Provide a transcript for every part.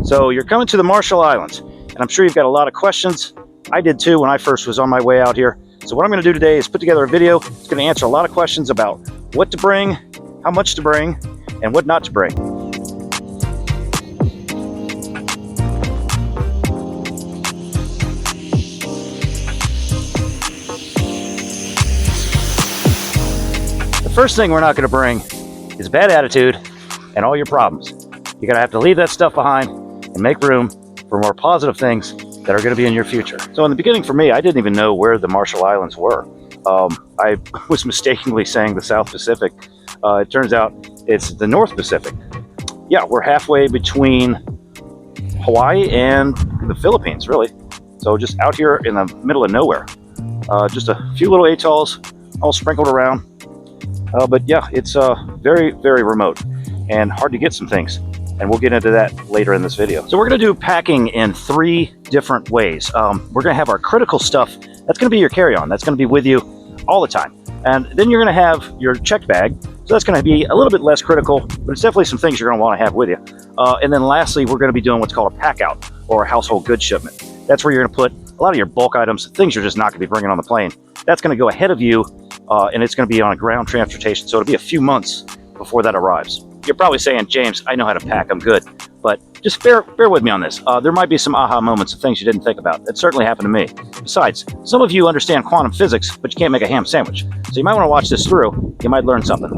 So you're coming to the Marshall Islands, and I'm sure you've got a lot of questions. I did too when I first was on my way out here. So what I'm going to do today is put together a video. It's going to answer a lot of questions about what to bring, how much to bring, and what not to bring. The first thing we're not going to bring is a bad attitude and all your problems. You're going to have to leave that stuff behind and make room for more positive things that are going to be in your future. So in the beginning for me, I didn't even know where the Marshall Islands were. I was mistakenly saying the South Pacific. It turns out it's the North Pacific. Yeah, we're halfway between Hawaii and the Philippines, really. So just out here in the middle of nowhere. Just a few little atolls all sprinkled around. But yeah, it's very, very remote and hard to get some things. And we'll get into that later in this video. So we're going to do packing in 3 different ways. We're going to have our critical stuff. That's going to be your carry-on. That's going to be with you all the time. And then you're going to have your checked bag. So that's going to be a little bit less critical, but it's definitely some things you're going to want to have with you. And then lastly, we're going to be doing what's called a pack out or a household goods shipment. That's where you're going to put a lot of your bulk items, things you're just not going to be bringing on the plane. That's going to go ahead of you, and it's going to be on a ground transportation. So it'll be a few months before that arrives. You're probably saying, James, I know how to pack, I'm good. But just bear with me on this. There might be some aha moments of things you didn't think about. It certainly happened to me. Besides, some of you understand quantum physics, but you can't make a ham sandwich. So you might want to watch this through. You might learn something.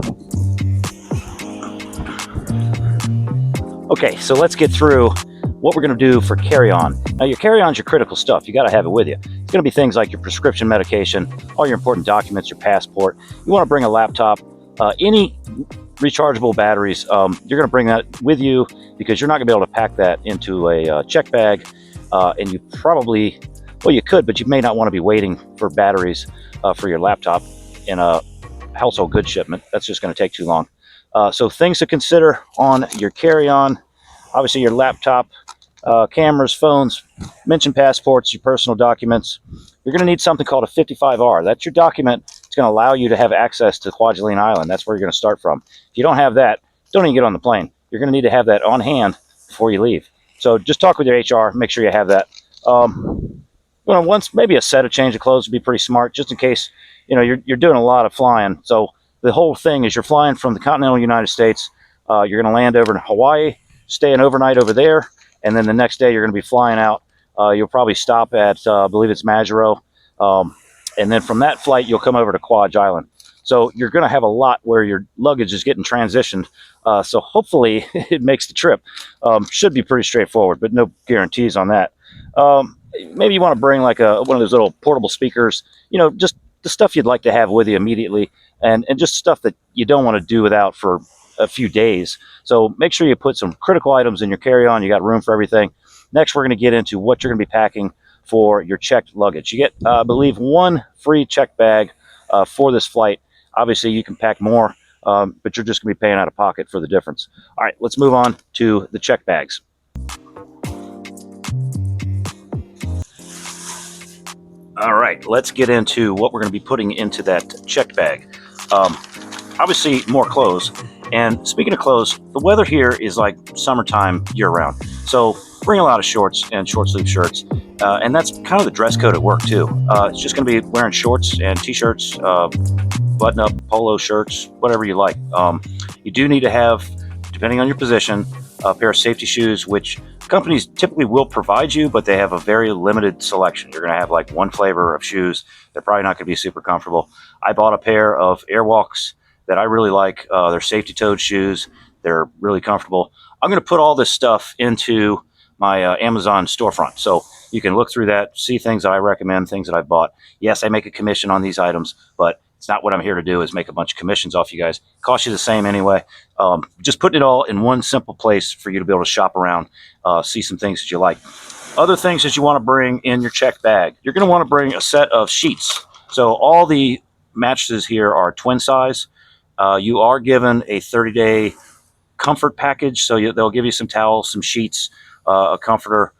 Okay, so let's get through what we're going to do for carry-on. Now, your carry-on is your critical stuff. You got to have it with you. It's going to be things like your prescription medication, all your important documents, your passport. You want to bring a laptop, any rechargeable batteries. You're going to bring that with you because you're not going to be able to pack that into a check bag. And you probably, well, you could, but you may not want to be waiting for batteries for your laptop in a household goods shipment. That's just going to take too long. So things to consider on your carry-on, obviously your laptop, cameras, phones, mention passports, your personal documents. You're going to need something called a 55R. That's your document. It's going to allow you to have access to Kwajalein Island. That's where you're going to start from. If you don't have that, don't even get on the plane. You're going to need to have that on hand before you leave. So just talk with your HR, make sure you have that. Once maybe a set of change of clothes would be pretty smart, just in case you're doing a lot of flying. So the whole thing is you're flying from the continental United States. You're going to land over in Hawaii, stay an overnight over there, and then the next day you're going to be flying out. You'll probably stop at, I believe it's Majuro. And then from that flight, you'll come over to Kwaj Island. So you're going to have a lot where your luggage is getting transitioned. So hopefully it makes the trip. Should be pretty straightforward, but no guarantees on that. Maybe you want to bring like one of those little portable speakers, just the stuff you'd like to have with you immediately, and just stuff that you don't want to do without for a few days. So make sure you put some critical items in your carry-on. You got room for everything. Next, we're going to get into what you're going to be packing for your checked luggage. You get, I believe, 1 free checked bag for this flight. Obviously, you can pack more, but you're just going to be paying out of pocket for the difference. All right, let's move on to the checked bags. All right, let's get into what we're going to be putting into that checked bag. Obviously, more clothes. And speaking of clothes, the weather here is like summertime year-round. So bring a lot of shorts and short-sleeve shirts. And that's kind of the dress code at work, too. It's just going to be wearing shorts and T-shirts, button-up polo shirts, whatever you like. You do need to have, depending on your position, a pair of safety shoes, which companies typically will provide you, but they have a very limited selection. You're going to have like 1 flavor of shoes. They're probably not going to be super comfortable. I bought a pair of Airwalks that I really like. They're safety-toed shoes. They're really comfortable. I'm going to put all this stuff into my Amazon storefront. So you can look through that, see things that I recommend, things that I've bought. Yes, I make a commission on these items, but it's not what I'm here to do is make a bunch of commissions off you guys. Cost you the same anyway. Just putting it all in one simple place for you to be able to shop around, see some things that you like. Other things that you want to bring in your checked bag. You're going to want to bring a set of sheets. So all the mattresses here are twin size. You are given a 30-day comfort package. So they'll give you some towels, some sheets, a comforter.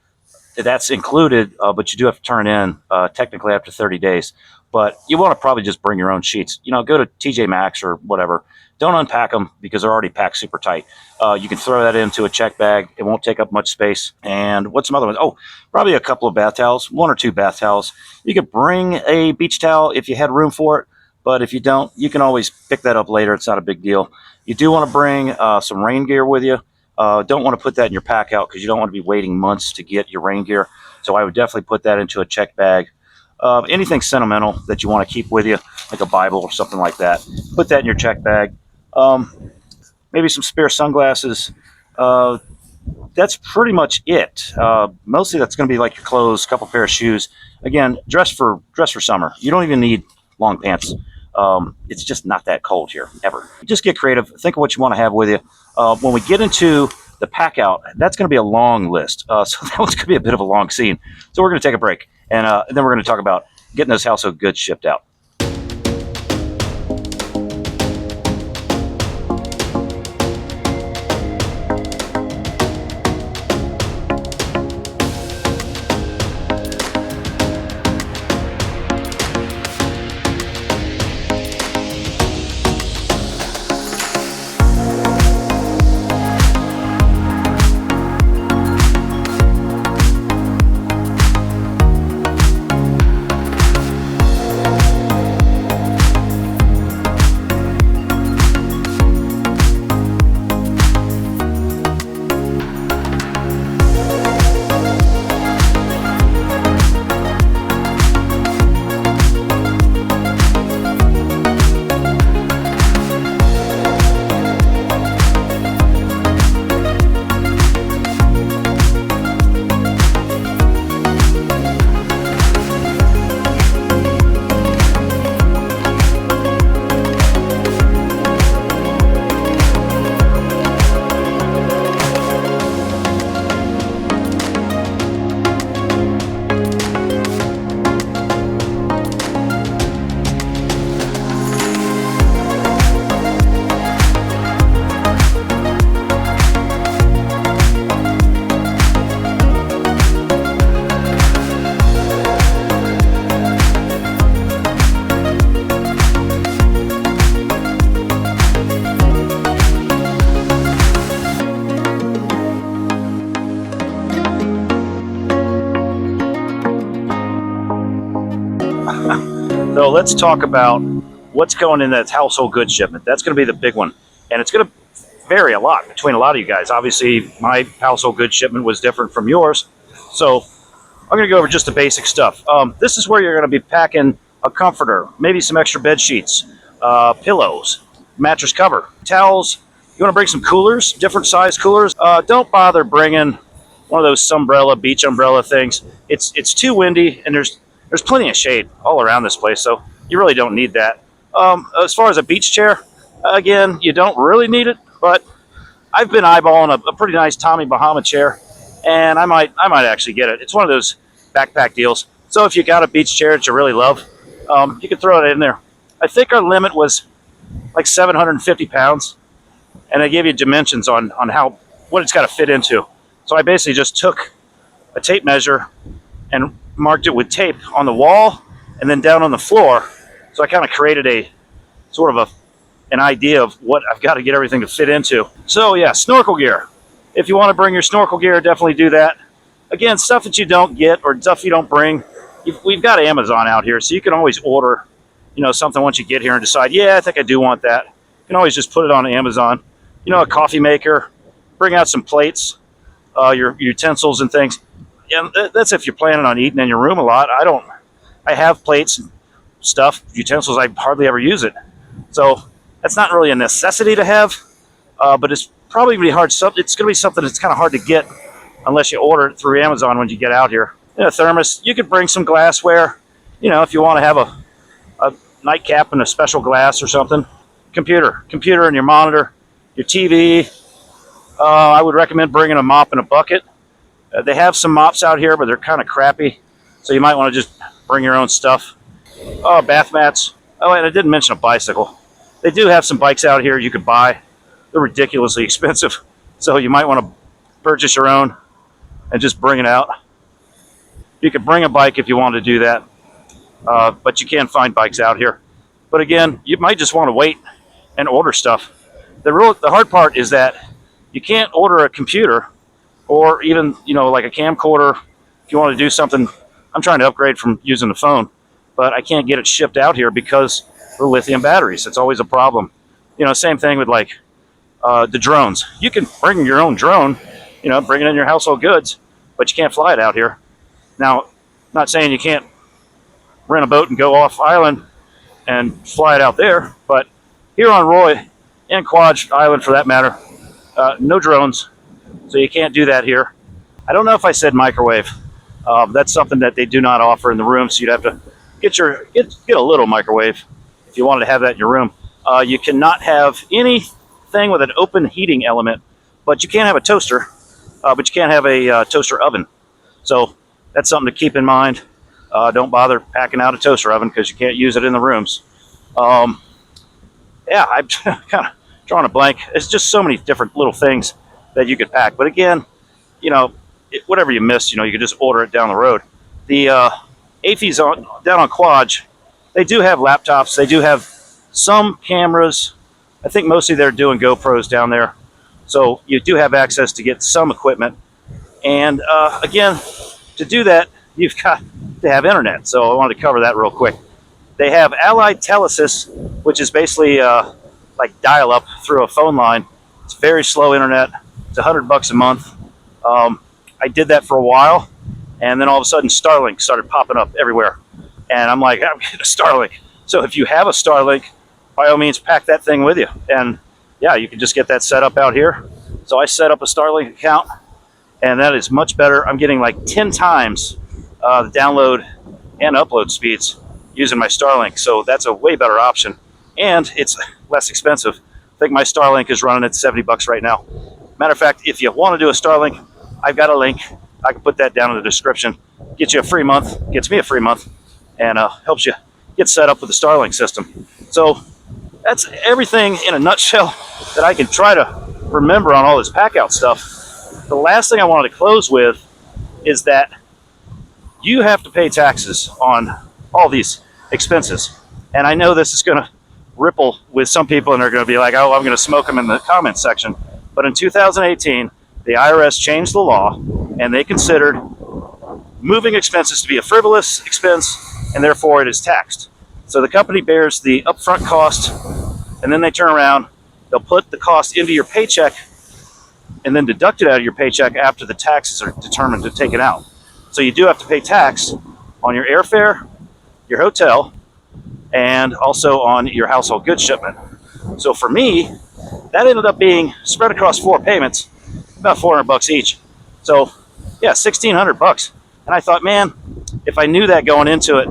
That's included, but you do have to turn in technically after 30 days. but you want to probably just bring your own sheets. You know, go to TJ Maxx or whatever. Don't unpack them because they're already packed super tight. You can throw that into a check bag. It won't take up much space. And what's some other ones? Oh, probably a couple of bath towels, 1 or 2 bath towels. You could bring a beach towel if you had room for it, but if you don't, you can always pick that up later. It's not a big deal. You do want to bring some rain gear with you. Don't want to put that in your pack out because you don't want to be waiting months to get your rain gear. So I would definitely put that into a check bag. Anything sentimental that you want to keep with you, like a Bible or something like that, put that in your check bag. Maybe some spare sunglasses. That's pretty much it. Mostly that's going to be like your clothes, a couple pair of shoes. Again, dress for summer. You don't even need long pants. It's just not that cold here, ever. Just get creative. Think of what you want to have with you. When we get into the pack out, that's going to be a long list. So that one's going to be a bit of a long scene. So we're going to take a break, and then we're going to talk about getting those household goods shipped out. So let's talk about what's going in that household goods shipment. That's going to be the big one. And it's going to vary a lot between a lot of you guys. Obviously, my household goods shipment was different from yours. So I'm going to go over just the basic stuff. This is where you're going to be packing a comforter, maybe some extra bed sheets, pillows, mattress cover, towels. You want to bring some coolers, different size coolers. Don't bother bringing one of those sunbrella, beach umbrella things. It's too windy, and there's plenty of shade all around this place, so you really don't need that. As far as a beach chair, again, you don't really need it, but I've been eyeballing a pretty nice Tommy Bahama chair, and I might actually get it. It's one of those backpack deals. So if you got a beach chair that you really love, you can throw it in there. I think our limit was like 750 pounds, and they gave you dimensions on what it's got to fit into. So I basically just took a tape measure and marked it with tape on the wall and then down on the floor. So I kind of created a sort of an idea of what I've got to get everything to fit into. So yeah, snorkel gear. If you want to bring your snorkel gear, definitely do that. Again, stuff that you don't get or stuff you don't bring, we've got Amazon out here, so you can always order, something once you get here and decide, yeah, I think I do want that. You can always just put it on Amazon. A coffee maker, bring out some plates, your utensils and things. And that's if you're planning on eating in your room a lot. I have plates and stuff, utensils, I hardly ever use it. So that's not really a necessity to have, but it's probably going to be hard. It's going to be something that's kind of hard to get unless you order it through Amazon when you get out here. Thermos, you could bring some glassware, if you want to have a nightcap and a special glass or something. Computer and your monitor, your TV. I would recommend bringing a mop and a bucket. They have some mops out here, but they're kind of crappy, so you might want to just bring your own stuff. Bath mats. Oh, and I didn't mention a bicycle. They do have some bikes out here you could buy. They're ridiculously expensive, so you might want to purchase your own and just bring it out. You could bring a bike if you want to do that. but you can find bikes out here. But again, you might just want to wait and order stuff. The hard part is that you can't order a computer or even, like a camcorder. If you want to do something, I'm trying to upgrade from using the phone, but I can't get it shipped out here because of the lithium batteries. It's always a problem. Same thing with like the drones. You can bring your own drone, bring it in your household goods, but you can't fly it out here. Now, not saying you can't rent a boat and go off island and fly it out there, but here on Roi and Kwaj Island for that matter, no drones, so you can't do that here. I don't know if I said microwave. That's something that they do not offer in the room, so you'd have to get a little microwave if you wanted to have that in your room. You cannot have anything with an open heating element, but you can have a toaster, but you can't have a toaster oven. So that's something to keep in mind. Don't bother packing out a toaster oven because you can't use it in the rooms. Yeah, I'm kind of drawing a blank. It's just so many different little things that you could pack. But again, whatever you miss, you can just order it down the road. The AFIs down on Kwaj, they do have laptops. They do have some cameras. I think mostly they're doing GoPros down there. So you do have access to get some equipment. And again, to do that, you've got to have internet. So I wanted to cover that real quick. They have Allied Telesis, which is basically like dial-up through a phone line. It's very slow internet. It's $100 a month. I did that for a while, and then all of a sudden Starlink started popping up everywhere. And I'm like, I'm getting a Starlink. So if you have a Starlink, by all means, pack that thing with you. And yeah, you can just get that set up out here. So I set up a Starlink account, and that is much better. I'm getting like 10 times the download and upload speeds using my Starlink. So that's a way better option, and it's less expensive. I think my Starlink is running at $70 right now. Matter of fact, if you want to do a Starlink, I've got a link. I can put that down in the description. Gets you a free month, gets me a free month, and helps you get set up with the Starlink system. So that's everything in a nutshell that I can try to remember on all this pack out stuff. The last thing I wanted to close with is that you have to pay taxes on all these expenses. And I know this is going to ripple with some people, and they're going to be like, oh, I'm going to smoke them in the comments section. But in 2018, the IRS changed the law, and they considered moving expenses to be a frivolous expense, and therefore it is taxed. So the company bears the upfront cost, and then they turn around, they'll put the cost into your paycheck, and then deduct it out of your paycheck after the taxes are determined to take it out. So you do have to pay tax on your airfare, your hotel, and also on your household goods shipment. So for me, that ended up being spread across 4 payments, about $400 each. So yeah, $1,600. And I thought, man, if I knew that going into it,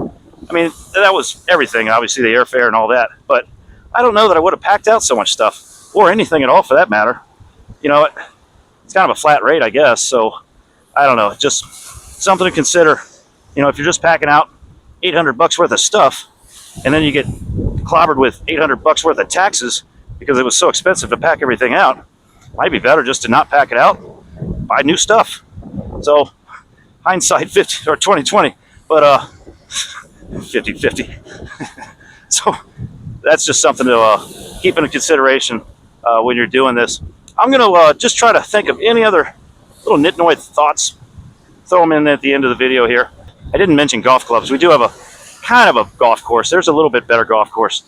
I mean, that was everything, obviously the airfare and all that, but I don't know that I would have packed out so much stuff, or anything at all for that matter. It's kind of a flat rate, I guess, so I don't know, just something to consider. If you're just packing out $800 worth of stuff, and then you get clobbered with $800 worth of taxes because it was so expensive to pack everything out, it might be better just to not pack it out, buy new stuff. So hindsight 50 or 2020, but 50-50. So that's just something to keep into consideration when you're doing this. I'm gonna just try to think of any other little nitnoid thoughts, throw them in at the end of the video here. I didn't mention golf clubs. We do have a kind of a golf course. There's a little bit better golf course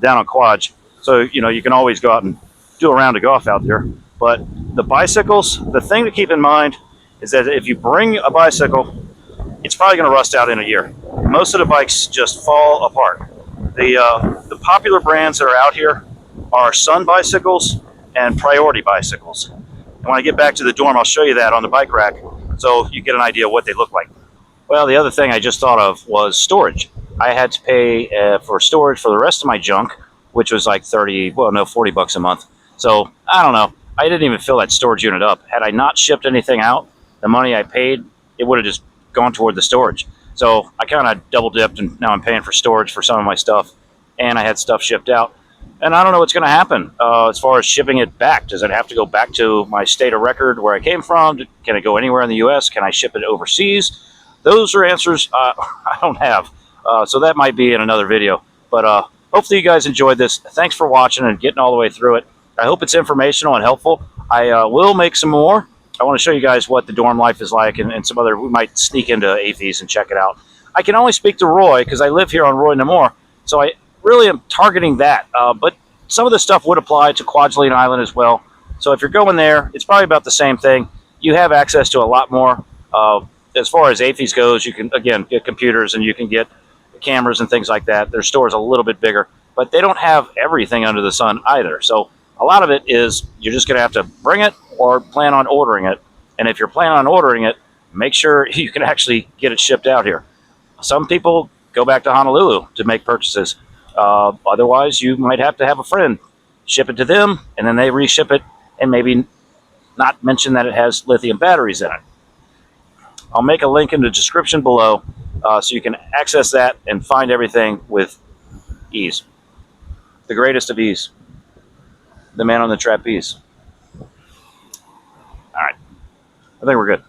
down on Kwaj, so you can always go out and do a round of golf out there. But the bicycles, the thing to keep in mind is that if you bring a bicycle, it's probably going to rust out in a year. Most of the bikes just fall apart. The popular brands that are out here are Sun bicycles and Priority bicycles. And when I get back to the dorm, I'll show you that on the bike rack, so you get an idea of what they look like. Well, the other thing I just thought of was storage. I had to pay for storage for the rest of my junk, which was like $40 a month. So I don't know. I didn't even fill that storage unit up. Had I not shipped anything out, the money I paid, it would have just gone toward the storage. So I kind of double dipped, and now I'm paying for storage for some of my stuff, and I had stuff shipped out. And I don't know what's going to happen as far as shipping it back. Does it have to go back to my state of record where I came from? Can it go anywhere in the U.S.? Can I ship it overseas? Those are answers I don't have. So that might be in another video. But hopefully you guys enjoyed this. Thanks for watching and getting all the way through it. I hope it's informational and helpful. I will make some more. I want to show you guys what the dorm life is like, and some other, we might sneak into AFES and check it out. I can only speak to Roy because I live here on Roi-Namur, so I really am targeting that. But some of the stuff would apply to Kwajalein Island as well. So if you're going there, it's probably about the same thing. You have access to a lot more. As far as AFES goes, you can, again, get computers and you can get cameras and things like that. Their store is a little bit bigger, but they don't have everything under the sun either. So a lot of it is you're just going to have to bring it or plan on ordering it. And if you're planning on ordering it, make sure you can actually get it shipped out here. Some people go back to Honolulu to make purchases. Otherwise, you might have to have a friend ship it to them, and then they reship it, and maybe not mention that it has lithium batteries in it. I'll make a link in the description below so you can access that and find everything with ease. The greatest of ease. The man on the trapeze. All right. I think we're good.